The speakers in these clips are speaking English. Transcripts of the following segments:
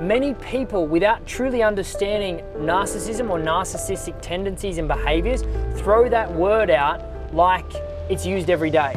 Many people, without truly understanding narcissism or narcissistic tendencies and behaviors, throw that word out like it's used every day.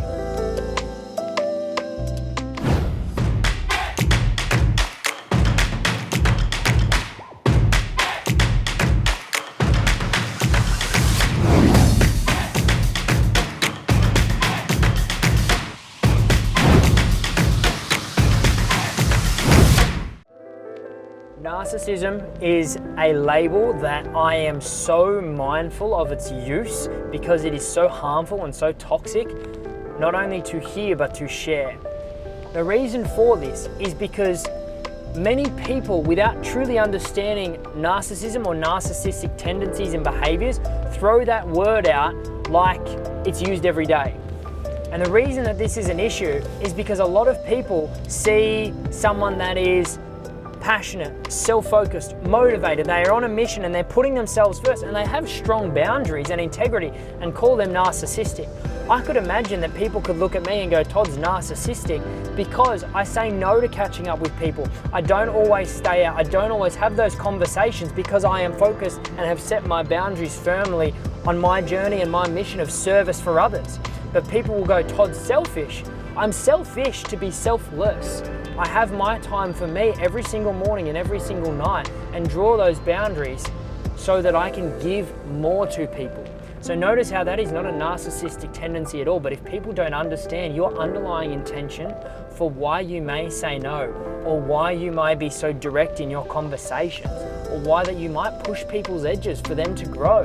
Narcissism is a label that I am so mindful of its use because it is so harmful and so toxic, not only to hear but to share. The reason for this is because many people, without truly understanding narcissism or narcissistic tendencies and behaviors, throw that word out like it's used every day. And the reason that this is an issue is because a lot of people see someone that is passionate, self-focused, motivated, they are on a mission and they're putting themselves first and they have strong boundaries and integrity and call them narcissistic. I could imagine that people could look at me and go, Todd's narcissistic because I say no to catching up with people. I don't always stay out. I don't always have those conversations because I am focused and have set my boundaries firmly on my journey and my mission of service for others. But people will go, Todd's selfish. I'm selfish to be selfless. I have my time for me every single morning and every single night and draw those boundaries so that I can give more to people. So notice how that is not a narcissistic tendency at all, but if people don't understand your underlying intention for why you may say no, or why you might be so direct in your conversations, or why that you might push people's edges for them to grow,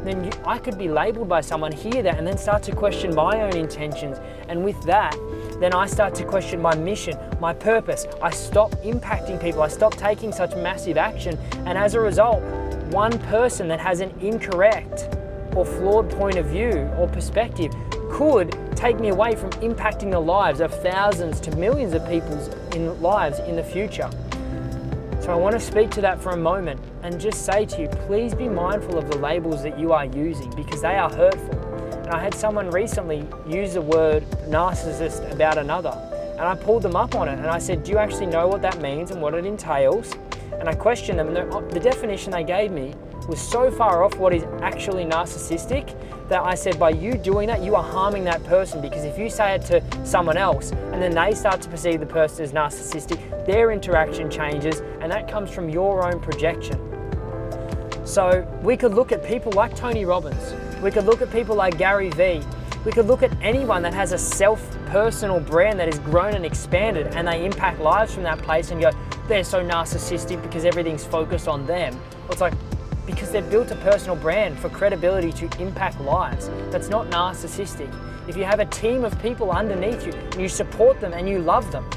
then I could be labeled by someone, hear that, and then start to question my own intentions. And with that, then I start to question my mission, my purpose. I stop impacting people. I stop taking such massive action. And as a result, one person that has an incorrect or flawed point of view or perspective could take me away from impacting the lives of thousands to millions of people's lives in the future. So I want to speak to that for a moment and just say to you, please be mindful of the labels that you are using because they are hurtful. And I had someone recently use the word narcissist about another, and I pulled them up on it and I said, do you actually know what that means and what it entails? And I questioned them, and the definition they gave me was so far off what is actually narcissistic that I said, by you doing that, you are harming that person, because if you say it to someone else and then they start to perceive the person as narcissistic, their interaction changes, and that comes from your own projection. So we could look at people like Tony Robbins, we could look at people like Gary Vee, we could look at anyone that has a self-personal brand that has grown and expanded and they impact lives from that place and go, they're so narcissistic because everything's focused on them. Well, it's like, because they've built a personal brand for credibility to impact lives. That's not narcissistic. If you have a team of people underneath you and you support them and you love them,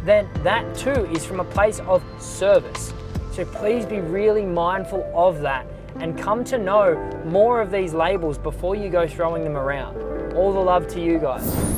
then that too is from a place of service. So please be really mindful of that and come to know more of these labels before you go throwing them around. All the love to you guys.